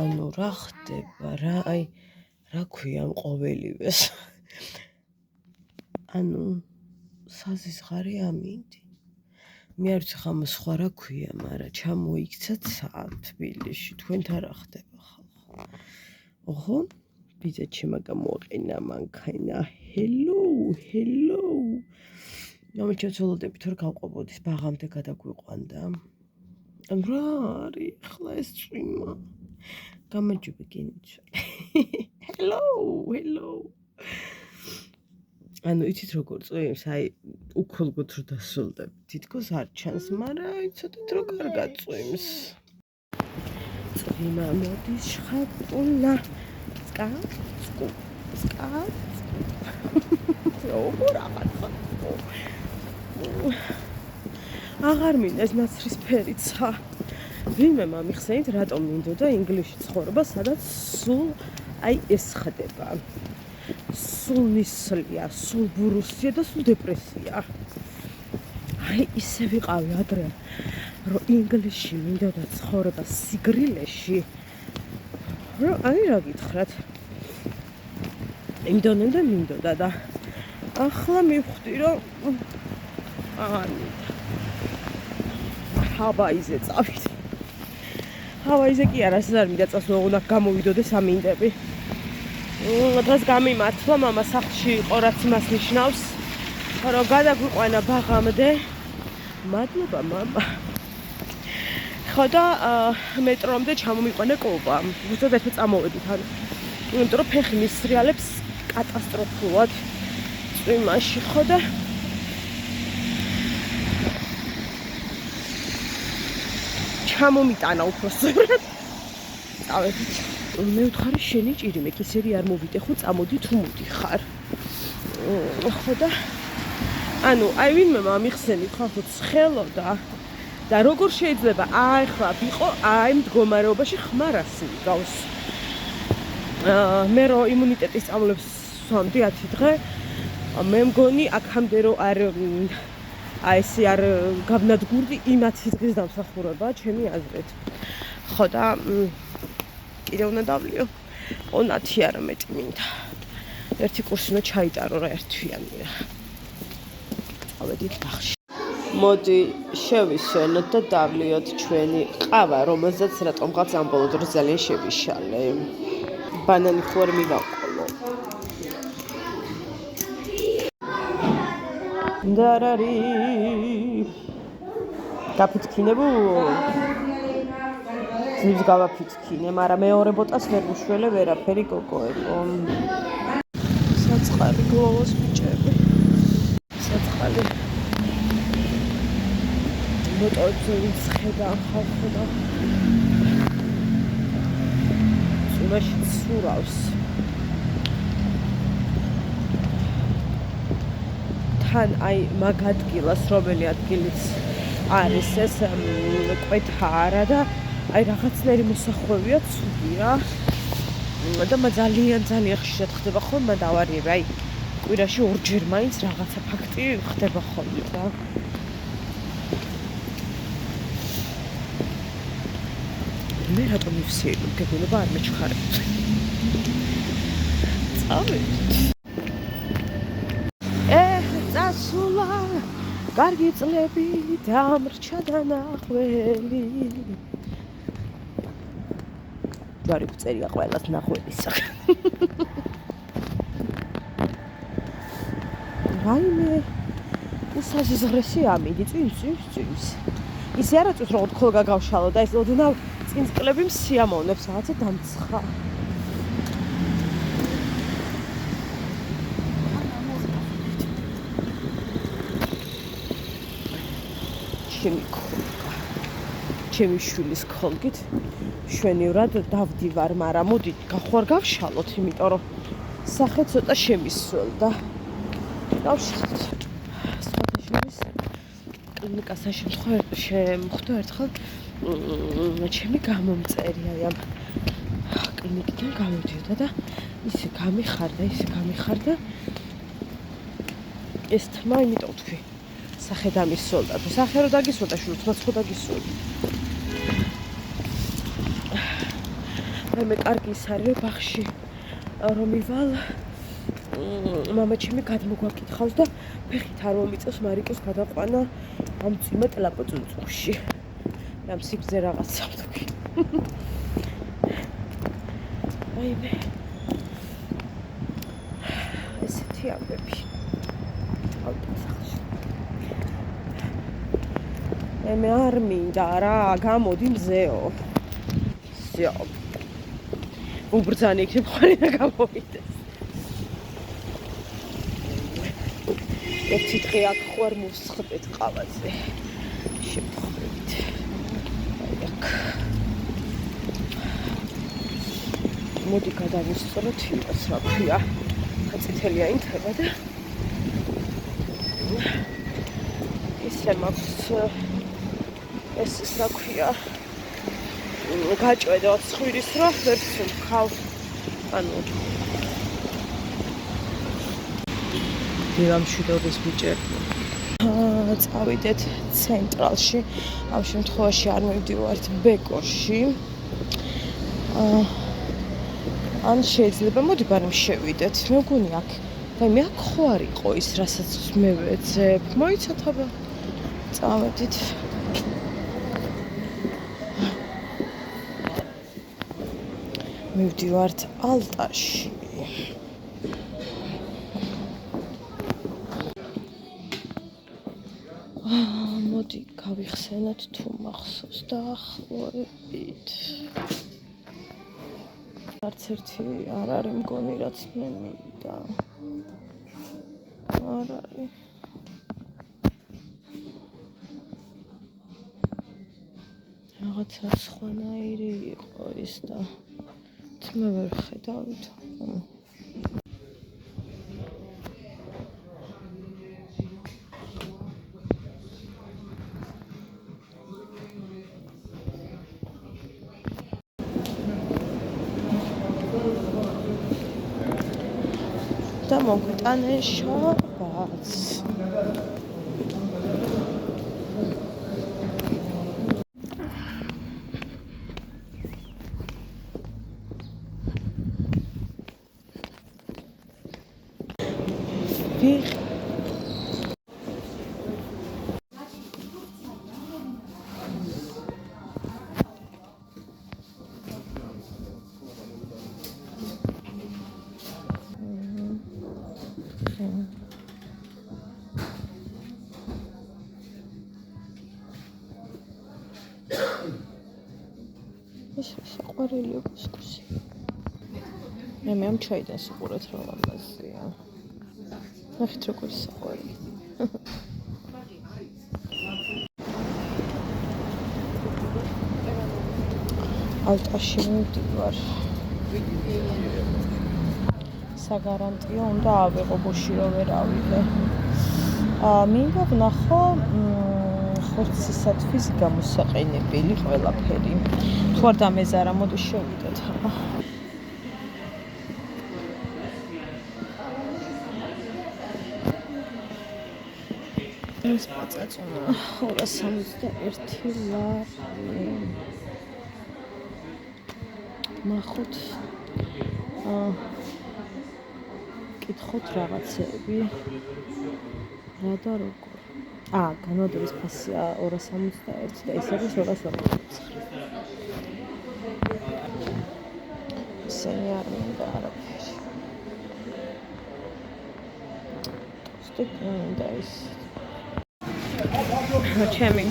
ანუ რა ხდება რა აი რა ქვია ყოველივეს ანუ საზისხარი ამინდი მე არ ვიცი ხომ სხვა რა ქვია მაგრამ ჩამოიქცა ცა თბილისში თქვენთან რა ხდება ხალხო ოღო ბიძაჩი მაგა მოყინა მანქანა hello ნომიჩოცოლოდები თორ გავყვებოდის ბაღამდე გადაგვიყვანდა ანუ რა არის ხლა ეს წვიმა გამარჯობა გენიჩ hello ანუ იცით როგორ წვიმს აი უქოლგოთ რომ დასრულდები თითქოს არ ჩანს მაგრამ აი ცოტა დრო კარგად წვიმს წვიმა მოდის შხაპულა სკა როგორ აღარ მინდა ეს ნაცრისფერიცა ვინმე მომიხსენით რატომ მინდოდა ინგლისში ცხოვრება სადაც სულ აი ეს ხდება სულ ნისლია, სულ ბურუსია და სულ დეპრესია. აი ისე ვიყავი ადრე, რომ ინგლისში მინდოდა ცხოვრება სიგრილეში. აი რა გითხრათ. მინდოდა და ახლა მივხვდი რომ აღარ მინდა. ჰავაიზე წავიდე. ჰავაიზე კი არა, ეს არ მინდა წას უნდა გამოვიდოდეს ამინდები. დღეს გამიმართლა მამა სახლში იყო რაც იმას ნიშნავს რომ გადაგვიყვანა ბაღამდე მადლობა მამა ხო და მეტრომდე ჩამომიყვანა კობა უბრალოდ ეს წამოვედით ანუ იმიტომ რომ ფეხი მისრიალებს კატასტროფულად წვიმაში ხო და ჩამომიტანა უბრალოდ წავედით მე ვთხარი შენი ჭირიმე კისერი არ მოვიდე ხო წამოდი თუ მოდიხარ ხო და ანუ აი ვინმე მომიხსენით ხო ცხელოდა და როგორ შეიძლება აი ხლა ვიყო აი მდგომარეობაში ხმარას მიგავს მე რო იმუნიტეტის წამლებს სვამდი 10 დღე მე მგონი აქამდე რო არ აი ესე არ გავნადგურდი იმ 10 დღის დამსახურება ჩემი აზრით ხო და კიდე უნდა დავლიო 10 არა მეტი მინდა ერთი კურსი უნდა ჩაიტარო რა ერთვიანია ავედით ბაღში მოდი შევისვენოთ და დავლიოთ ჩვენი ყავა რომელზეც რატომღაც ამ ბოლო დროს ძალიან შევიშალე ბანანი ხوار მივაყოლო დარარი გაფითქინებო ძნებს გავაფითქინე, მაგრამ მეორე ბოტას ვერ გუშველე ვერაფერი გოგოებო. საწყალი გლოვოს ბიჭები. საწყალი. ბოტოებზე ვინც ხედა ხალხო და წუნაში ცურავს. თან აი მაგ ადგილას რომელი ადგილიც არის ეს კვეთა არა და აი რაღაცნაირი მოსახვევია ცუდია და ძალიან ხშირად ხდება ხოლმე დავარიები აი კვირაში ორჯერ მაინც რაღაცა ფაქტი ხდება ხოლმე და მე რატომ მივსიები გეგონება არ მეჩქარებთ წავედით წასულა კარგი წლები დამრჩა დანახველი ჯვარი წერია ყველას ნახველისა. რაიმე უსაზღრესი ამინდი წვიმს. ისე არა წვიმს რომ ხოლ გაგავშალო და ეს ოდნავ წინწკლები მსიამოვნებს რაღაცა დამცხა. ჩემი შვილის ხოლგით შვენივრად დავდივარ, მაგრამ მოდი გახვარ გავშალოთ, იმიტომ რომ სახე ცოტა შემისვლდა. გავშალოთ. სხვადასხვის კლინიკასთან შემხვდა ერთხელ ჩემი გამომწერი აი ამ კლინიკიდან გამოდიოდა და ისე გამიხარდა ეს თმა იმიტომ თქვი სახე დამისვლდა თუ სახე რო დაგისვლდა შვილს ხო დაგისვლდა მე კარგი ის არის რომ ბაღში რომ მივალ მამაჩემი გადმოგვაკითხავს და ფეხით არ მომიწევს მარიკოს გადაყვანა ამ წიმა ტლაპოწუნწუხში ამ სიგრძე რაღაცა ვთქვი აიმე ესეთი ამბები მე არ მინდა რა გამოდი მზეო ზეო უბრძანი იქნებ ხარი და გამოვიდეს ერთი დღე აქ ხوار მოსხდეთ ყავაზე შემთხვევით აქ მოდი გადავისწროთ იმას რა ქვია წითელი აინთება და ისე მაქვს ეს რა ქვია გაჭვედა ცხვირის რა ვერც ვქავ ანუ დილამშვიდობის ბიჭები წავიდეთ ცენტრალში ამ შემთხვევაში არ მივდივართ ბეკოში ან შეიძლება მოდი ბარემ შევიდეთ მე მგონი აქ და მე აქ ხო არ იყო ის რასაც მე ვეძებ მოიცათ აბა წავედით მივდივართ ალტაში მოდი გავიხსენოთ თუ მახსოვს დაახლოებით არც ერთი არ არის მგონი რაც მე მინდა არ არის რაღაცა სხვანაირი იყო ის და მე ვერ ხედავთ და მოგვიტანე შაბათს საყვარელი კუსკუსი მე ამ ჩაიდან სიყურეთ რა ლამაზია ნახეთ როგორი საყვარელი ალტაში მივდივარ საგარანტიო უნდა ავიღო ბუში რომ ვერ ავიდე მინდა ვნახო ხორცისათვის გამოსაყენებელი ყველაფერი თუ არ დამეზარა მოდი შევიდეთ ეს პაწაწონა 261 ლარი მახოთ კითხოთ რაღაცები რა და როგორ განვადების ფასია 261 და ეს არის 289 ისინი არ მინდა არაფერი და ის ჩემი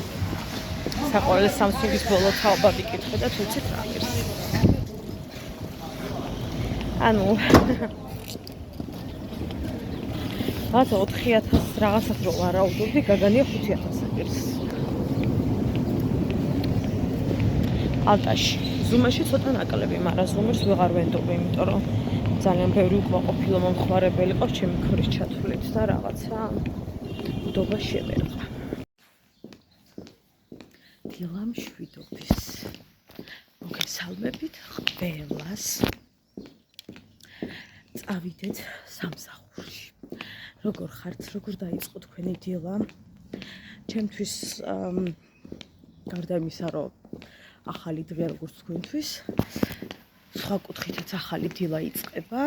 საყვარელი Samsung-ის ბოლო თაობა ვიკითხე და თუცით რა ღირს ანუ ათო 4000 რაღაცას რო ვარაუდობდი გაგანია 5000 ღირს ალტაში ზუმაში ცოტა ნაკლები მაგრამ ზუმერს ვეღარ ვენდობ იმიტომ რომ ძალიან ბევრი უკმაყოფილო მომხმარებელი ყავს ჩემი ქრის ჩათვლით და რაღაცა ნდობა შევერყა დილამშვიდობის მოგესალმებით ყველას წავიდეთ სამსახურში როგორ ხართ როგორ დაიწყო თქვენი დილა ჩემთვის გარდა იმისა რომ ახალი დღე როგორც თქვენთვის სხვა კუთხითაც ახალი დილა იწყება.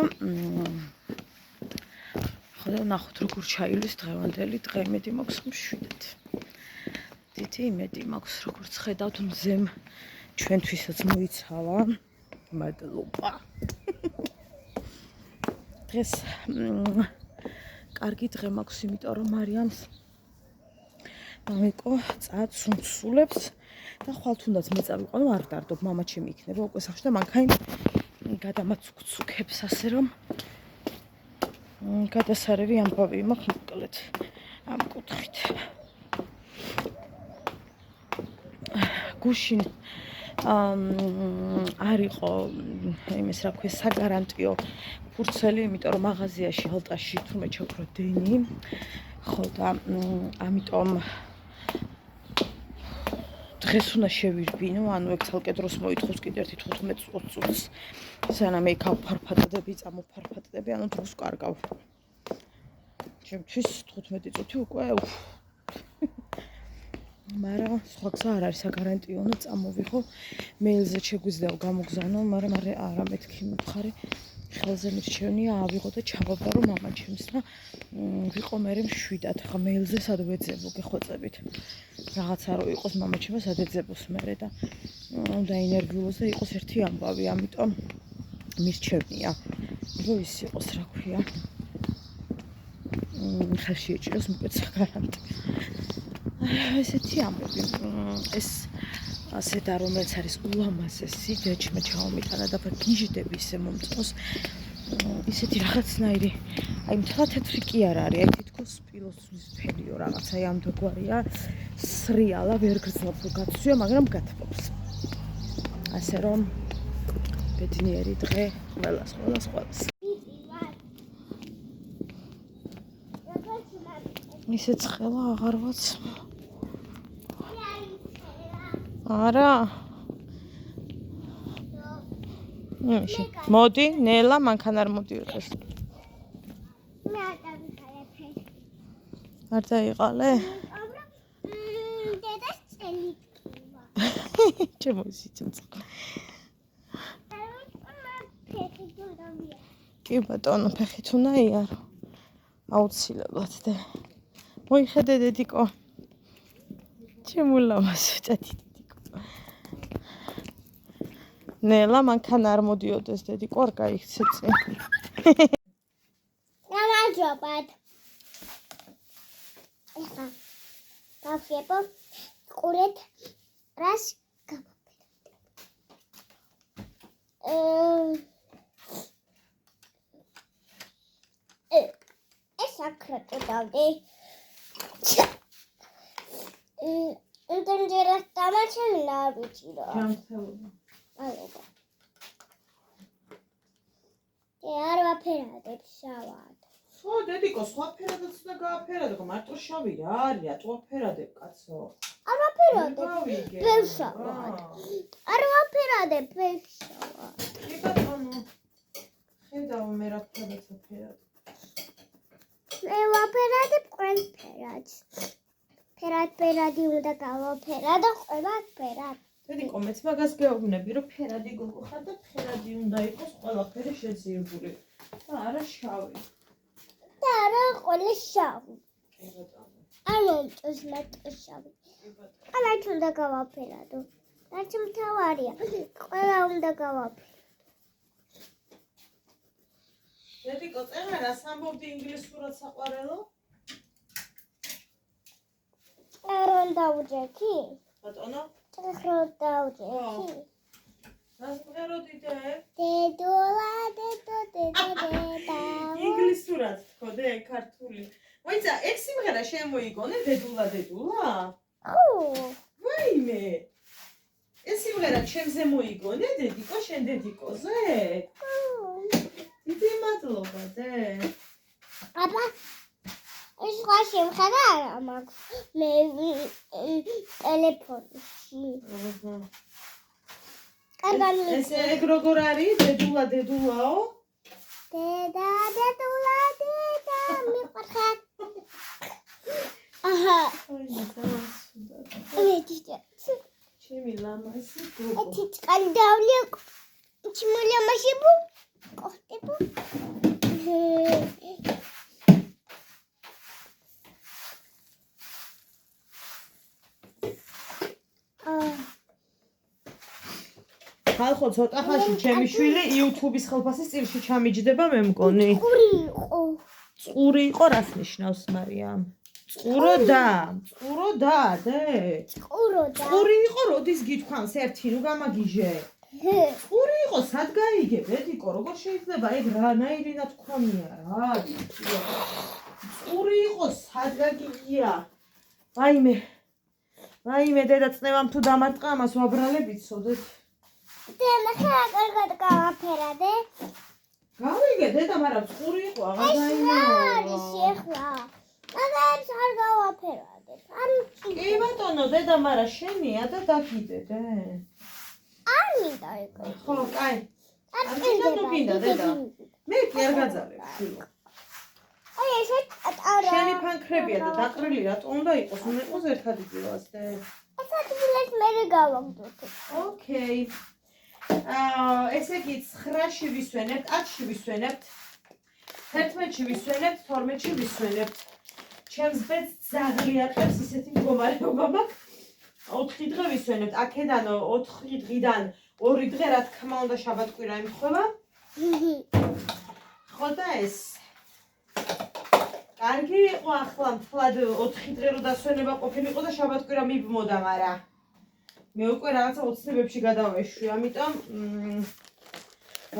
ხო, ნახოთ როგორ ჩაივლის დღევანდელი დღე, იმედი მაქვს რომ 7. დიდი იმედი მაქვს, როგორც ხედავთ, მზემ ჩვენთვისაც მოიცალა. მადლობა. დღეს კარგი დღე მაქვს, იმიტომ რომ მარიამს მამიკო წაც სულებს და ხვალ თუნდაც მე წავიყო, ნუ არ ვდარდობ, მამა ჩემი იქნება უკვე სახში და მანქანა გადამაცუქებს, ასე რომ გადასარევი ამბავი მაქვს მოკლედ ამ კუთხით. გუშინ არ იყო იმის რა ქვია საგარანტიო ფურცელი, იმიტომ რომ მაღაზიაში ალტაში თურმე ჩაქრო დენი. ხო და ამიტომ დღეს უნდა შევირბინო, ანუ ეგ ცალკე დროს მოითხოვს კიდე 15-20 წუთს. სანამ იქ ავფარფატდები, წამოფარფატდები, ანუ დროს კარგავ. ჩემთვის 15 წუთი უკვე მაგრამ სხვა გზა არ არის, საგარანტიო უნდა წამოვიღო. მეილზე შეგვიძლია გამოგზავნო, მაგრამ არა მეთქი მხარე. ხელზე მირჩევნია ავიღო და ჩავაბარო მამა ჩემს და ვიყო მე 7-ად. ხა მეილზე სად ვეძებო გეხვეწებით. რაღაცა რო იყოს მამა ჩემს სად ეძებოს მე და უნდა ინერვიულოს და იყოს ერთი ამბავი, ამიტომ მირჩევნია. რომ ის იყოს, რა ქვია. ხელში ეჭიროს მკვეთ საგარანტიო. ესეთი ამბები. ეს ასედა რომელიც არის ულამაზესი, ჯეჭმე ჩაომიტანა და გიჟდები ისე მომწონს. ისეთი რაღაცნაირი, აი მთლად თეთრი კი არ არის, აი თითქოს სპილოსნის ფერიო რაღაცა, აი ამდაგვარია, სრიალა ვერ გრძნობს რომ გაცვია, მაგრამ გათბობს. ასე რომ ბედნიერი დღე ყველას. ისე ცხელა აღარ ვაცმო. არა. მოდი, ნელა, მანქანა არ მოდიოდეს. მე არ დავიყალე. არ დაიყალე? დედას წელი ტკივა. ჩემო სიცოცხლე. კი ბატონო, ფეხით უნდა იარო. აუცილებლად და მოიხედე დედიკო. ჩემულამაზო ჭათი დედიკო. ნელა მანქანა არ მოდიოდეს დედიკო, არ გაიქცე წინ. გამარჯობათ. ეხა გავხიებო ყურეთ რას გამოფერდებ. ეს აკრატო დავდი. ინტერნეტ დამაჩენი არ ვიცი რა. ჯანმრთელობა. აიღო. არ ვაფერადებ შავად. ხო, დედიკო, სხვა ფერადაც უნდა გააფერადო, მარტო შავი რა არის, რატო ვაფერადებ, კაცო? არ ვაფერადებ ბეშავად. არ ვაფერადებ ბეშავად. კი ბატონო. ხედავ მე რა ფერადაც ვაფერადებ. მე ვაფერადებ ყველაფერად. ფერადი უნდა გავაფერადო ყველაფერად. დედიკო, მეც მაგას გეუბნები, რომ ფერადი გოგო ხარ და ფერადი უნდა იყოს ყველაფერი შეზიებული და არა შავი. და არა ყველა შავი. კი ბატონო. არ მომწონს მეტყი შავი. ყველათ უნდა გავაფერადო. რაც მთავარია, ყველა უნდა გავაფერადო. დედიკო, წერა რას ამბობდი ინგლისურად საყვარელო? არ დავუჯექი? ბატონო? წერა დავუჯექი? რას მღეროდი დე? დედულა. ინგლისურად თქოდე, ქართული. მოიცა, ეგ სიმღერა შემოიგონე დედულა? ხო. ვაიმე. ეს სიმღერა ჩემზე მოიგონე, დედიკო, შენ დედიკოზე? დიდი მადლობა, დე. აბა ეს სხვა შემხარა არა მაქვს მე ტელეფონში. ეს ეგ როგორ არის? დედულაო? დედულა, მიყვარხარ. აჰა. აი, მაცავს. მე თვითონ ჩემი ლამაზი გოგო. ეთი წყალი დავლი. ჩიმოლა მასიბუ კოხტებუ ხალხო ცოტა ხანში ჩემი შვილი YouTube-ის ხელფასის წილში ჩამიჯდება მე მგონი. ყური იყო წყური იყო რას ნიშნავს მარიამ? წყუროდა დე. ყუროდა წყური იყო როდის გითქვამს ერთი ნუ გამაგიჟე. წყური იყო სად გაიგებ ედიკო როგორ შეიძლება ეგ რანაირად თქვამია რა წყური იყო სად გაგიგია ვაიმე დედა წნევამ თუ დამარტყა ამას ვაბრალებით სოდეთ დედა კარგად გავაფერადე გავიგე დედა მაგრამ წყური იყო აღარ არის ეხლა მაგას არ გავაფერადე კი ბატონო დედა მაგრამ შენია და დაგიდე არ მინდა ეგ ხო კაი არ მინდა დედა მე კი არ გაძალებ შვილო აი ესე არა შენი ფანქრებია და დაყრილი რატო უნდა იყოს უნდა იყოს ერთად იგივას დე ასეთ ვილეს მე გავაგდოთ ოკეი ესე იგი 9-ში ვისვენებთ 10-ში ვისვენებთ 11-ში ვისვენებთ 12-ში ვისვენებთ ჩემს ბედს ძაღლი ატყებს ისეთი მდგომარეობა მაქვს 4 დღე ვისვენებთ აქედან 4 დღიდან 2 დღე რა თქმა უნდა შაბათ-კვირა იმთხვევა ხო და ეს კარგი იყო ახლა მთლად 4 დღე რო დასვენება ყოფილიყო და შაბათ-კვირა მიბმოდა მაგრამ მე უკვე რაღაცა ოცნებებში გადავეშვი ამიტომ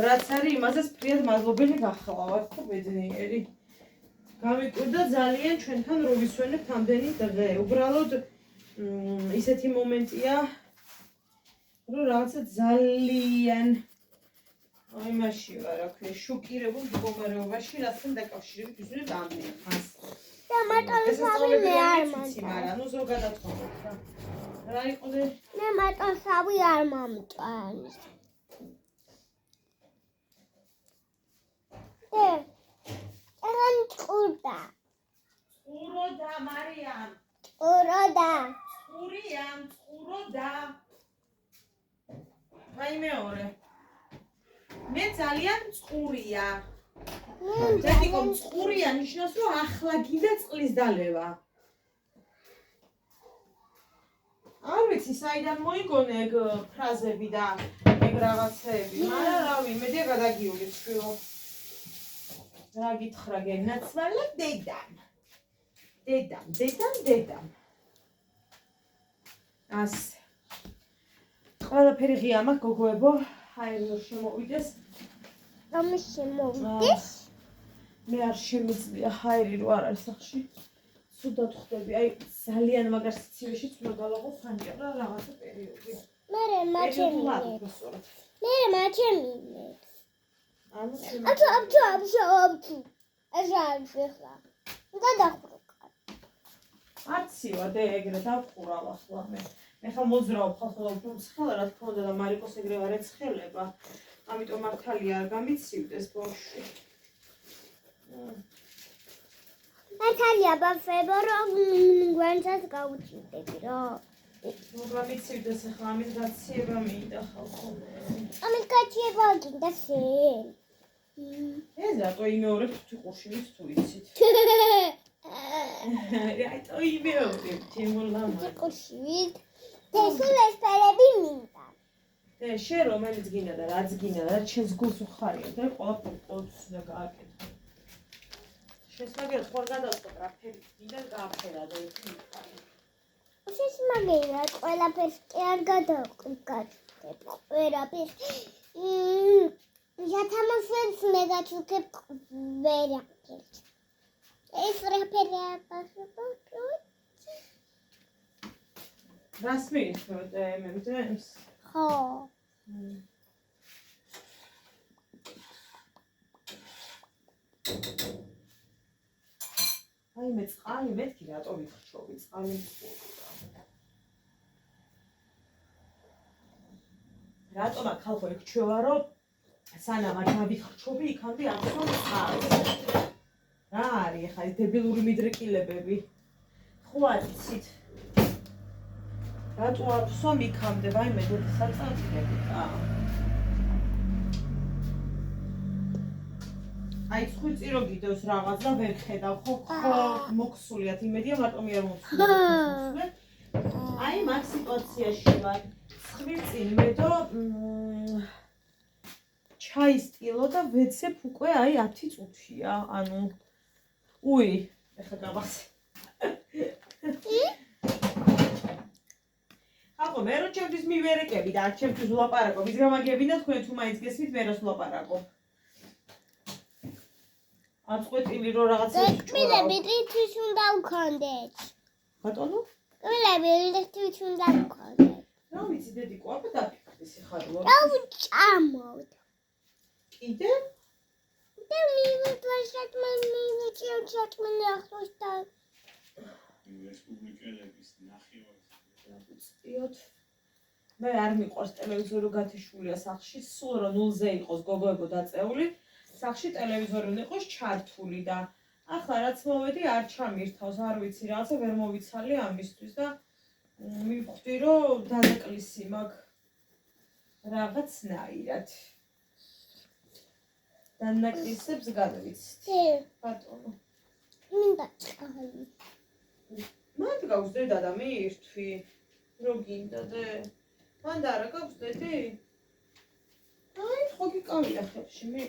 რაც არის იმასაც ფრიად მადლობელი გახლავართ ხო ბედნიერი გამიკვირდა ძალიან ჩვენთან რო ვისვენებთ ამდენი დღე უბრალოდ ისეთი მომენტია რომ რაღაცა ძალიან იმაში ვარ რა ქვია შოკირებულ მდგომარეობაში რასთან დაკავშირებით ვისვენებთ ამდენ ხანს და მარტო მე არ მომწონს მაგრამ ნუ ზოგადად ხომ რა იყო და მე მარტო სავი არ მომწონს ეგან ყურდა მარიამ ყუროდა ყუროდა აი მეორე მე ძალიან წყურია დედიკო წყურია ნიშნავს რომ ახლა გინდა წყლის დალევა არ ვიცი საიდან მოიგონე ეგ ფრაზები და ეგ რაღაცეები მაგრამ რავი იმედია გადაგიულით შვილო რა გითხრა გენაცვალა დედამ ას ყველაფერი ღია მაქვს გოგოებო აერი რომ შემოვიდეს ამის შემოვიდეს მე არ შემიძლია ჰაერი რო არ არის სახში სუდად ხვდები აი ძალიან მაგარ სიცივეშიც უნდა გავაღო ფანჯარა რაღაცა პერიოდი მე მაჩემი აბჩუ ეს არის ახლა გადახურა არცივა დე ეგრე დავყურავ ახლა მე ხა მოძრავ ხალხო ცხელა რა თქმა უნდა და მარიკოს ეგრე არ ეცხელება ამიტომ მართალია არ გამიცივდეს ბავშვი მართალია ბავშვებო რომ გვანცას გაუჩინდები რა ნუ გამიცივდეს ახლა ამის გაციება მინდა ხალხო ამის გაციება გინდა შენ ეს რატო იმეორებ თვითყურში ვის თუ იცით რატო იმეორებ თემოლამა თვითყურში ეს ფერები მინდა და შენ რომელიც გინდა და რაც გინდა და ჩემს გულს უხარია და ყველაფერი ყოველთვის უნდა გააკეთო შესმაგერად ხوار გადავწყვეტ რა ფერი გინდა გააფერა და ეს მიყარი შესმაგერად ყველაფერს კი არ გადავყიდებ ყველაფერს იათამაშებს მე გაჩუქებ ყველაფერს ეს რა ფერია ბავშვო რას მიიხოთ მემდენს ხო აი მე წყალი მეთქი რატო ვიხრჩობი წყალი რატომ ხალხო ეკჩევა რომ სანამ არ დავიხრჩობი იქამდე ახსოვ წყალს რა არის ხა ეს დებილური მიდრეკილებები ხო აცით რატო არ ხსოვ იქამდე ვაიმე დედა საწამწლები აი ხვიცი რო გიდევს რაღაც და ვერ ხედავ ხო მოქსულიათ იმედია მარტო მე არ მოხსნა აი მაგ სიტუაციაში ვარ ხვიცი მედო ჩაის ტილო და ვეცებ უკვე აი 10 წუთია ანუ უი ეხლა გამახსე აბა მე რო ჩემთვის მივერეკები და არ ჩემთვის ვლაპარაკობ ის გამაგებინა თქვენ თუ მაინც გესმით მე რას ვლაპარაკობ აწყვეტილი რო რაღაცა კმილები თვის უნდა ვქონდეთ. ბატონო კმილები თვის უნდა ვქონდეთ. რა ვიცი დედიკო აბა დაფიქრდი სიხარულო რა ვჭამოთ. კიდე და მივიდვაშეთ მივიჭიოთ ახოსთან. რესპუბლიკელების ნახევარს ვწიოთ მე არ მიყვარს ტელევიზორი გათიშულია სახლში სულ რომ ნულზე იყოს გოგოებო დაწეული სახლში ტელევიზორი უნდა იყოს ჩართული და ახლა რაც მოვედი არ ჩამირთავს არ ვიცი რაღაცა ვერ მოვიცალე ამისთვის და მივხვდი რომ დანაკლისი მაქვს რაღაცნაირად დანაკლისებს განვიცდი ბატონო მინდა წყალი. მანდ გაქვს დედა და მიირთვი რო გინდა დე მანდ არა გაქვს დედი აი ხო გიკავია ხელში მე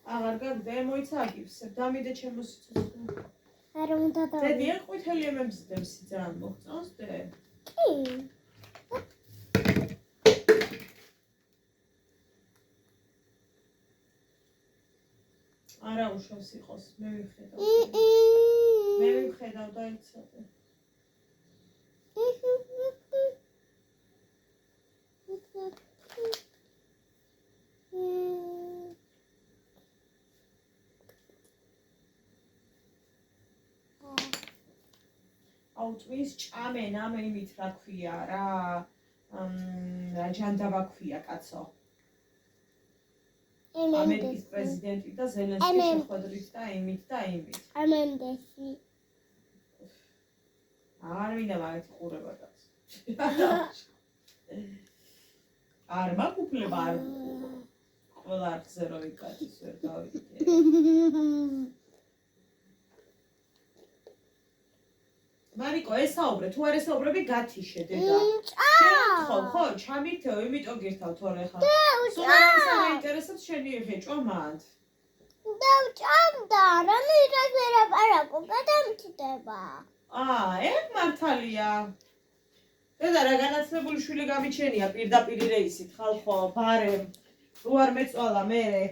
აღარ გაგდა მოიცა აგიფსებ დამიდე ჩემო სიცოცხლე არ უნდა დედი არ ყვითელი ემემზდებს ძალიან მოხწონს დე კი. არა უშავს იყოს მე ვიხედავ მე ვიხედავ დაიცადე აუ ტვის ჭამენ ამ იმით რა ქვია რა ჯანდაბა ქვია კაცო ამერიკის პრეზიდენტი და ზელენსკი შეხვედრით და იმით და იმით ამენდესი. არ მინდა მაგეთი ყურება კაც არ მაქვს უფლება არ ყველა არხზე რო იკაცის ვერ გავიგე მარიკო ესაუბრე თუ არ ესაუბრები გათიშე დედა შენ ხო ჩამირთეო იმიტომ გირთავ თორე ხა სულ არ საინტერესებს შენი ეღეჭვა მანდ და ვჭამდა რა მირას ვერაპარაკო გადამჭდება. ეგ მართალია დედა რა განათლებული შვილი გამიჩენია პირდაპირ რეისით ხალხო ბარემ რო არ მეწვალა მერე